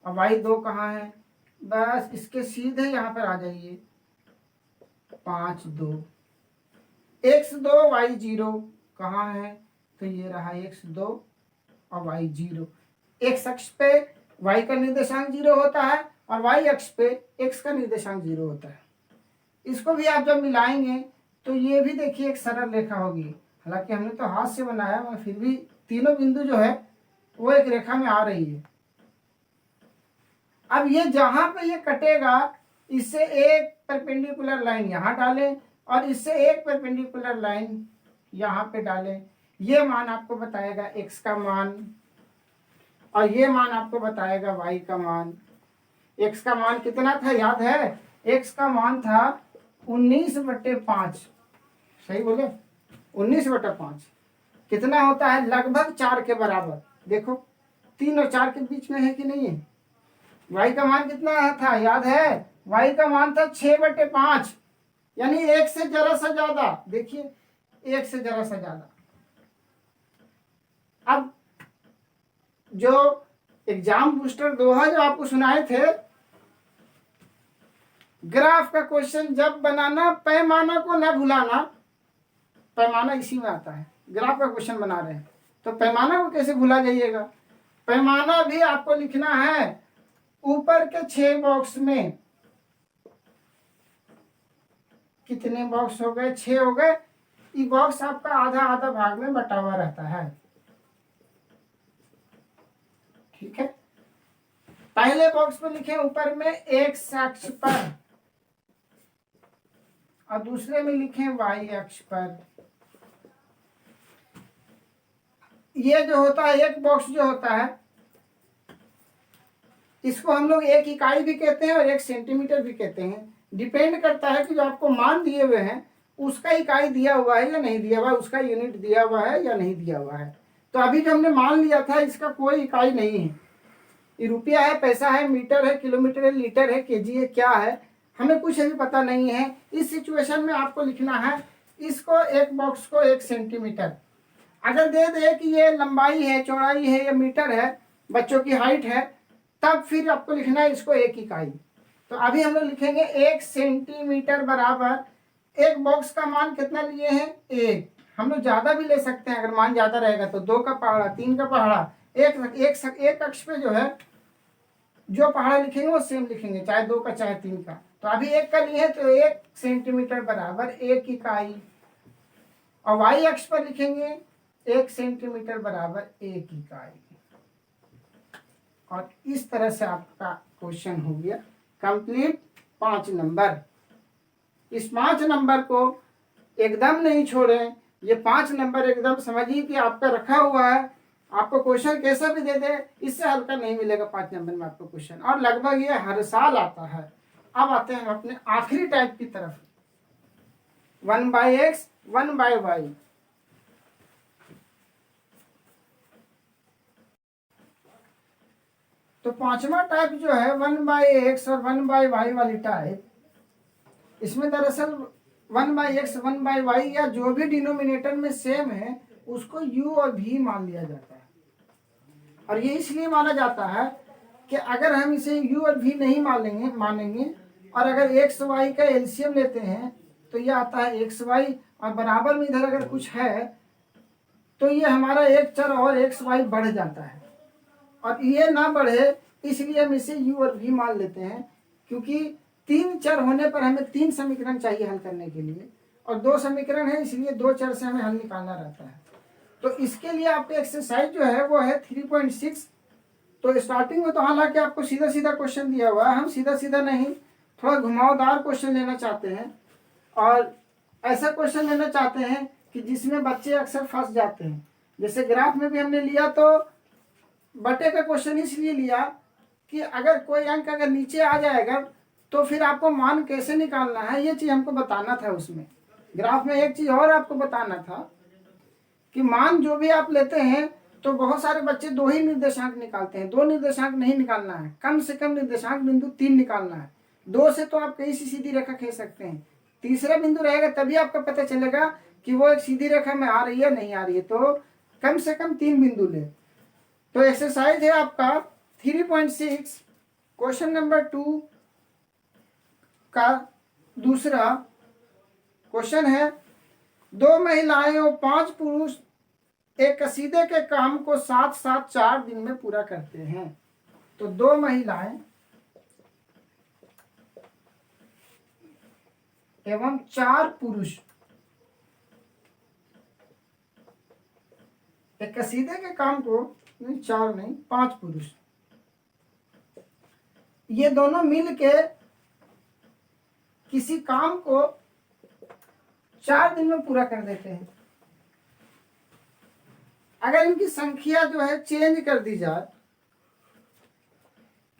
और y 2 कहाँ है? बस इसके सीधे यहाँ पर आ जाइए, 5, 2। x 2 y 0 कहाँ है? तो ये रहा x 2 और y 0। x अक्ष पे वाई का निर्देशांक 0 होता है और वाई अक्ष पे एक्स का निर्देशांक 0 होता है। इसको भी आप जब मिलाएंगे तो ये भी देखिए एक सरल रेखा होगी। हालांकि हमने तो हाथ से बनाया मगर फिर भी तीनों बिंदु जो है वो एक रेखा में आ रही है। अब ये जहां पे ये कटेगा इससे एक परपेंडिकुलर लाइन यहाँ डालें और इससे एक परपेंडिकुलर लाइन यहाँ पे डालें। ये मान आपको बताएगा x का मान और ये मान आपको बताएगा y का मान। x का मान कितना था याद है? x का मान था 19/5। सही बोले? 19/5 कितना होता है? लगभग 4 के बराबर। देखो 3 और 4 के बीच में है कि नहीं है? y का मान कितना था याद है? y का मान था 6/5 यानी 1 से जरा सा ज्यादा। देखिए 1 से जरा सा ज्यादा। अब जो एग्जाम बूस्टर दोहा जो आपको सुनाए थे, ग्राफ का क्वेश्चन जब बनाना पैमाना को न भुलाना। पैमाना इसी में आता है। ग्राफ का क्वेश्चन बना रहे हैं तो पैमाना को कैसे भुला जाइएगा? पैमाना भी आपको लिखना है ऊपर के 6 बॉक्स में। कितने बॉक्स हो गए? 6 हो गए। ये बॉक्स आपका आधा आधा भाग में बटा हुआ रहता है। ठीक है, पहले बॉक्स में लिखे ऊपर में x अक्ष पर और दूसरे में लिखे y अक्ष पर। ये जो होता है एक बॉक्स जो होता है इसको हम लोग 1 इकाई भी कहते हैं और 1 सेंटीमीटर भी कहते हैं। डिपेंड करता है कि जो आपको मान दिए हुए हैं उसका इकाई दिया हुआ है या नहीं दिया हुआ है, उसका यूनिट दिया हुआ है या नहीं दिया हुआ है। तो अभी जो हमने मान लिया था इसका कोई इकाई नहीं है। ये रुपया है, पैसा है, मीटर है, किलोमीटर है, लीटर है, केजी है, क्या है हमें कुछ अभी पता नहीं है। इस सिचुएशन में आपको लिखना है इसको एक बॉक्स को 1 सेंटीमीटर। अगर दे दे कि ये लंबाई है, चौड़ाई है या मीटर है, बच्चों की हाइट है, तब फिर आपको लिखना है इसको 1 इकाई। तो अभी हम लोग लिखेंगे 1 सेंटीमीटर बराबर एक बॉक्स का मान कितना लिए हैं? 1। हम लोग ज्यादा भी ले सकते हैं, अगर मान ज्यादा रहेगा तो 2 का पहाड़ा, 3 का पहाड़ा। एक अक्ष पे जो है जो पहाड़ा लिखेंगे वो सेम लिखेंगे, चाहे 2 का चाहे 3 का। तो अभी 1 का लिए तो 1 सेंटीमीटर बराबर 1 इकाई और y अक्ष पर लिखेंगे 1 सेंटीमीटर बराबर 1 इकाई। और इस तरह से आपका क्वेश्चन हो गया कंप्लीट। 5 नंबर। इस 5 नंबर को एकदम नहीं छोड़ें। ये 5 नंबर एकदम समझिए कि आपका रखा हुआ है। आपको क्वेश्चन कैसा भी दे दे इससे हल्का नहीं मिलेगा 5 नंबर में आपको क्वेश्चन, और लगभग ये हर साल आता है। अब आते हैं हम अपने आखिरी टाइप की तरफ, 1/x 1/y। तो 5वां टाइप जो है 1/x और 1/y वाली टाइप, इसमें दरअसल 1/x 1/y या जो भी डिनोमिनेटर में सेम है उसको u और v मान लिया जाता है। और ये इसलिए माना जाता है कि अगर हम इसे u और v नहीं मानेंगे और अगर x y का एलसीएम लेते हैं तो ये आता है xy, और बराबर में इधर अगर कुछ है तो ये हमारा एक चर और xy बढ़ जाता है। और ये ना बढ़े इसलिए हम इसे u और v मान लेते हैं, क्योंकि 3 चर होने पर हमें 3 समीकरण चाहिए हल करने के लिए, और 2 समीकरण है इसलिए 2 चर से हमें हल निकालना रहता है। तो इसके लिए आपका एक्सरसाइज जो है वो है 3.6। तो स्टार्टिंग में तो हालांकि आपको सीधा सीधा क्वेश्चन दिया हुआ है, हम सीधा सीधा नहीं थोड़ा घुमावदार क्वेश्चन लेना चाहते हैं, और ऐसा क्वेश्चन लेना चाहते हैं कि जिसमें बच्चे अक्सर फंस जाते हैं। जैसे ग्राफ में भी हमने लिया तो बटे का क्वेश्चन इसलिए लिया कि अगर कोई अंक अगर नीचे आ जाएगा तो फिर आपको मान कैसे निकालना है ये चीज़ हमको बताना था। उसमें ग्राफ में एक चीज़ और आपको बताना था कि मान जो भी आप लेते हैं तो बहुत सारे बच्चे 2 ही निर्देशांक निकालते हैं। 2 निर्देशांक नहीं निकालना है, कम से कम निर्देशांक बिंदु 3 निकालना है। 2 से तो आप कहीं सी सीधी रेखा खींच सकते हैं, तीसरा बिंदु रहेगा तभी आपका पता चलेगा कि वो एक सीधी रेखा में आ रही है नहीं आ रही है। तो कम से कम 3 बिंदु ले। तो एक्सरसाइज है आपका 3.6 क्वेश्चन नंबर 2 का दूसरा क्वेश्चन है, 2 महिलाएं और 5 पुरुष एक कसीदे के काम को साथ साथ 4 दिन में पूरा करते हैं। तो 2 महिलाएं एवं 4 पुरुष एक कसीदे के काम को, नहीं 4 नहीं 5 पुरुष, ये दोनों मिल के किसी काम को 4 दिन में पूरा कर देते हैं। अगर इनकी संख्या जो है चेंज कर दी जाए,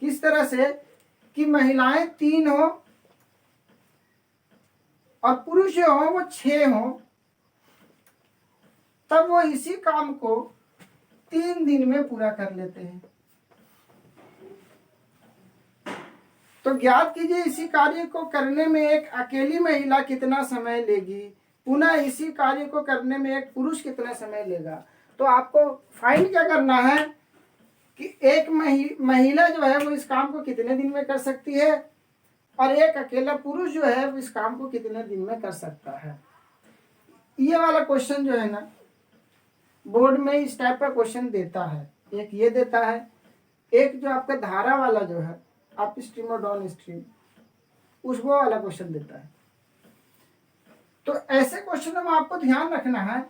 किस तरह से कि महिलाएं 3 हो और पुरुष जो हो वो 6 हो, तब वो इसी काम को 3 दिन में पूरा कर लेते हैं। तो ज्ञात कीजिए इसी कार्य को करने में एक अकेली महिला कितना समय लेगी, पुनः इसी कार्य को करने में एक पुरुष कितना समय लेगा। तो आपको फाइंड क्या करना है कि एक महिला जो है वो इस काम को कितने दिन में कर सकती है और एक अकेला पुरुष जो है वो इस काम को कितने दिन में कर सकता है। ये वाला क्वेश्चन जो है ना बोर्ड में इस टाइप का क्वेश्चन देता है। एक ये देता है, एक जो आपका धारा वाला जो है अप स्ट्रीम और डाउन स्ट्रीम, उस वो वाला क्वेश्चन देता है। तो ऐसे क्वेश्चनों में आपको ध्यान रखना है।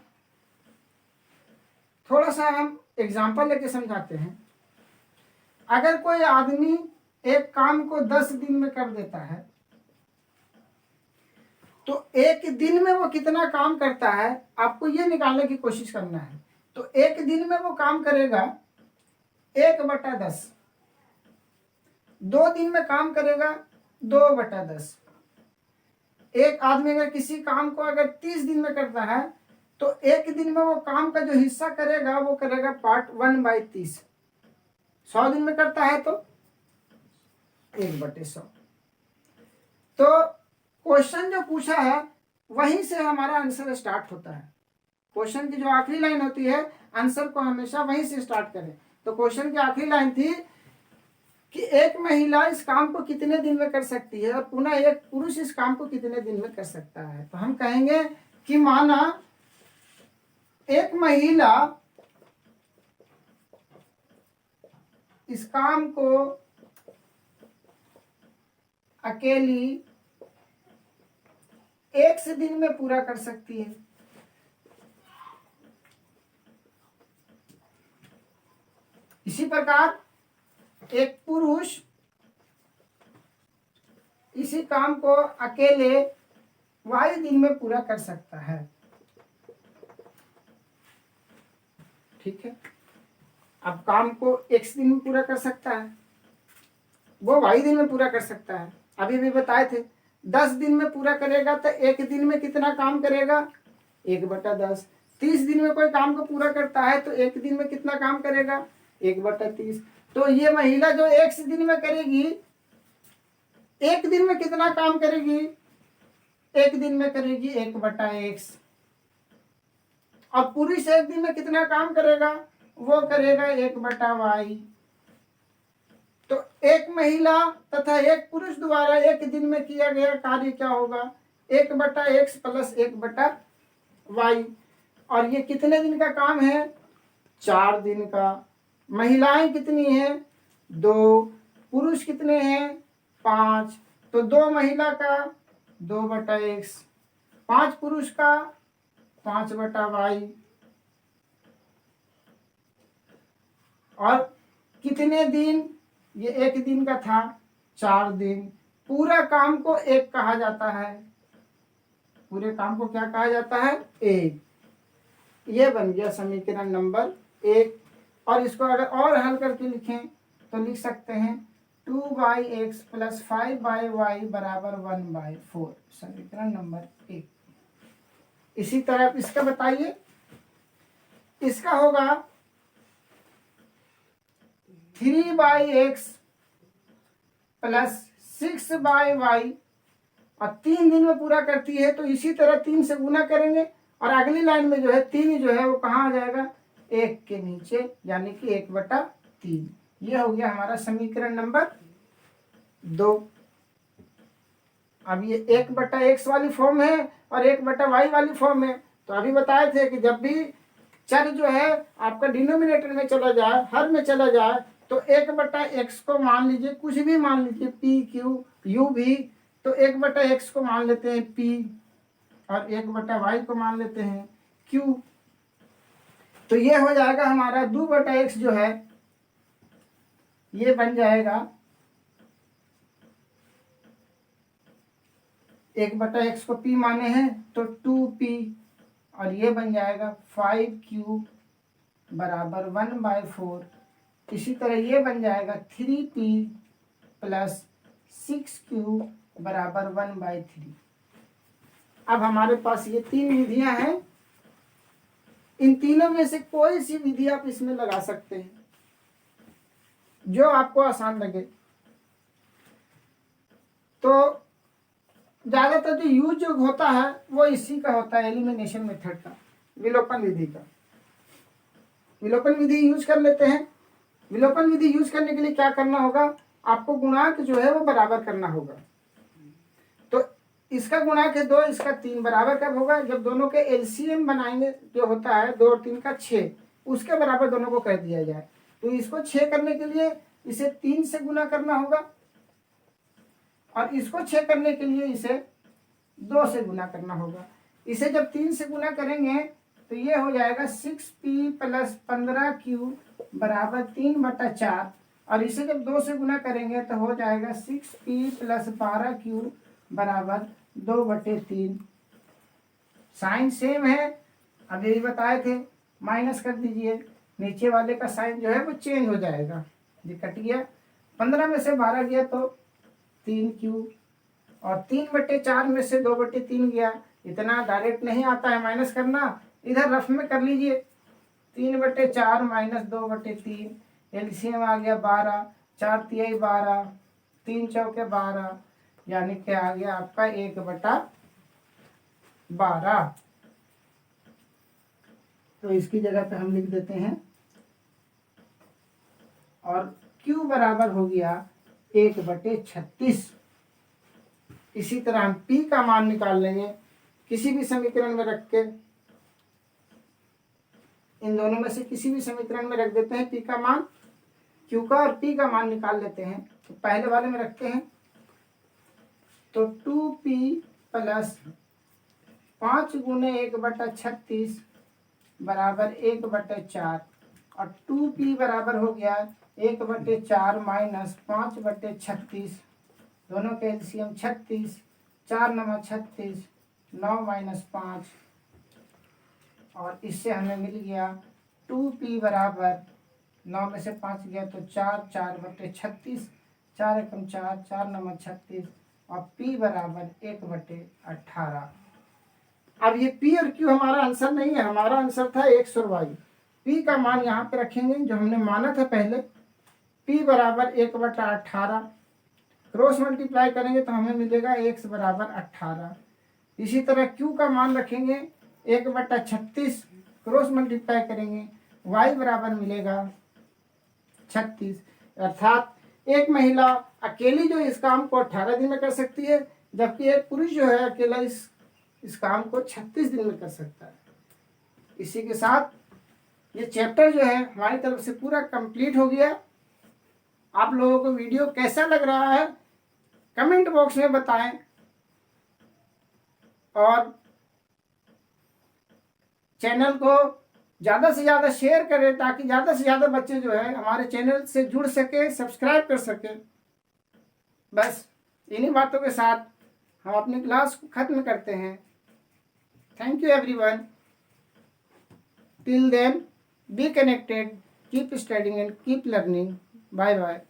थोड़ा सा हम एग्जांपल लेके समझाते हैं। अगर कोई आदमी एक काम को 10 दिन में कर देता है, तो एक दिन में वो कितना काम करता है आपको ये निकालने की कोशिश करना है। तो एक दिन में वो काम करेगा 1/10, 2 दिन में काम करेगा 2/10। एक आदमी अगर किसी काम को अगर 30 दिन में करता है तो एक दिन में वो काम का जो हिस्सा करेगा वो करेगा पार्ट 1/30। 100 दिन में करता है तो 1/100। तो क्वेश्चन जो पूछा है वहीं से हमारा आंसर स्टार्ट होता है। क्वेश्चन की जो आखिरी लाइन होती है आंसर को हमेशा वहीं से स्टार्ट करें। तो क्वेश्चन की आखिरी लाइन थी कि एक महिला इस काम को कितने दिन में कर सकती है और पुनः एक पुरुष इस काम को कितने दिन में कर सकता है। तो हम कहेंगे कि माना एक महिला इस काम को अकेली 1 दिन में पूरा कर सकती है। इसी प्रकार एक पुरुष इसी काम को अकेले Y दिन में पूरा कर सकता है। ठीक है, अब काम को X दिन में पूरा कर सकता है, वो Y दिन में पूरा कर सकता है। अभी भी बताए थे 10 दिन में पूरा करेगा तो एक दिन में कितना काम करेगा 1/10। 30 दिन में कोई काम को पूरा करता है तो एक दिन में कितना काम करेगा 1/30। तो ये महिला जो 1 दिन में करेगी, एक दिन में कितना काम करेगी, एक दिन में करेगी 1/x। और पुरुष एक दिन में कितना काम करेगा, वो करेगा 1/y। तो एक महिला तथा एक पुरुष द्वारा एक दिन में किया गया कार्य क्या होगा 1/x + 1/y। और ये कितने दिन का काम है 4 दिन का। महिलाएं कितनी हैं 2, पुरुष कितने हैं 5। तो 2 महिला का 2/x, 5 पुरुष का 5/y। और कितने दिन, ये एक दिन का था 4 दिन। पूरा काम को 1 कहा जाता है। पूरे काम को क्या कहा जाता है 1। ये बन गया समीकरण नंबर 1। और इसको अगर और हल करके लिखें तो लिख सकते हैं 2x + 5y = 1/4। समीकरण नंबर 1। इसी तरह इसका बताइए, इसका होगा 3x + 6y। और 3 दिन में पूरा करती है तो इसी तरह 3 से गुना करेंगे और अगली लाइन में जो है 3 जो है वो कहाँ आ जाएगा 1 के नीचे, यानी कि 1/3। ये हो गया हमारा समीकरण नंबर 2। अब ये 1/x वाली फॉर्म है और 1/y वाली फॉर्म है। तो अभी बताए थे कि जब भी चर जो है आपका डिनोमिनेटर में चला जाए, हर में चला जाए, तो 1/x को मान लीजिए, कुछ भी मान लीजिए, p q u भी, तो 1/x को मान लेते हैं p और 1/y को मान लेते हैं q। तो ये हो जाएगा हमारा 2/x जो है ये बन जाएगा 1/x को p माने हैं तो 2p, और ये बन जाएगा 5q बराबर 1/4। इसी तरह ये बन जाएगा 3p प्लस 6q बराबर 1/3। अब हमारे पास ये 3 विधियां हैं, इन तीनों में से कोई सी विधि आप इसमें लगा सकते हैं जो आपको आसान लगे। तो ज्यादातर जो यूज होता है वो इसी का होता है, एलिमिनेशन मेथड का, विलोपन विधि का। विलोपन विधि यूज कर लेते हैं। विलोपन विधि यूज करने के लिए क्या करना होगा, आपको गुणांक जो है वो बराबर करना होगा। तो इसका गुणांक है 2, इसका 3, बराबर कब होगा, जब दोनों के एलसीएम बनाएंगे, जो होता है 2 और 3 का 6, उसके बराबर दोनों को कर दिया जाए। तो इसको 6 करने के लिए इसे 3 से गुना करना होगा, और इसको 6 करने के लिए इसे 2 से गुना करना होगा। इसे जब 3 से गुना करेंगे तो ये हो जाएगा 6p प्लस 15q बराबर 3/4, और इसे जब 2 से गुना करेंगे तो हो जाएगा 6p प्लस 12q बराबर 2/3। साइन सेम है, अब यही बताए थे, माइनस कर दीजिए, नीचे वाले का साइन जो है वो चेंज हो जाएगा। ये कट गया, 15 में से 12 गया तो 3q, और 3/4 में से 2/3 गया। इतना डायरेक्ट नहीं आता है माइनस करना, इधर रफ में कर लीजिए। 3/4 माइनस 2/3, एलसीएम आ गया 12, 4 तिहाई 12, 3 चौके 12, यानी कि आ गया आपका 1/12। तो इसकी जगह पे हम लिख देते हैं, और q बराबर हो गया 1/36। इसी तरह हम p का मान निकाल लेंगे किसी भी समीकरण में रख के, इन दोनों में से किसी भी समीकरण में रख देते हैं p का मान, q का और p का मान निकाल लेते हैं। तो पहले वाले में रखते हैं, तो 2p प्लस 5 गुने 1/36 बराबर 1/4, और 2p बराबर हो गया 1/4 माइनस 5/36, दोनों के एलसीएम 36, 4 9 36, 9 माइनस 5, और इससे हमें मिल गया 2p बराबर 9 में से 5 गया तो 4, 4/36, 4 एकम 4, 4 9 36, और p बराबर 1/18। अब ये p और q हमारा आंसर नहीं है, हमारा आंसर था x और y। p का मान यहाँ पे रखेंगे जो हमने माना था पहले, p बराबर 1/18, क्रॉस मल्टीप्लाई करेंगे तो हमें मिलेगा x बराबर 18। इसी तरह q का मान रखेंगे 1/36, क्रॉस मल्टीप्लाई करेंगे y बराबर मिलेगा 36। अर्थात एक महिला अकेली जो इस काम को 18 दिन में कर सकती है, जबकि एक पुरुष जो है अकेला इस काम को 36 दिन में कर सकता है। इसी के साथ ये चैप्टर जो है हमारी तरफ से पूरा कंप्लीट हो गया। आप लोगों को वीडियो कैसा लग रहा है कमेंट बॉक्स में बताएं, और चैनल को ज़्यादा से ज़्यादा शेयर करें ताकि ज़्यादा से ज़्यादा बच्चे जो है हमारे चैनल से जुड़ सके, सब्सक्राइब कर सके। बस इन्हीं बातों के साथ हम अपनी क्लास को ख़त्म करते हैं। Thank you everyone. Till then be connected, keep studying and keep learning. Bye bye.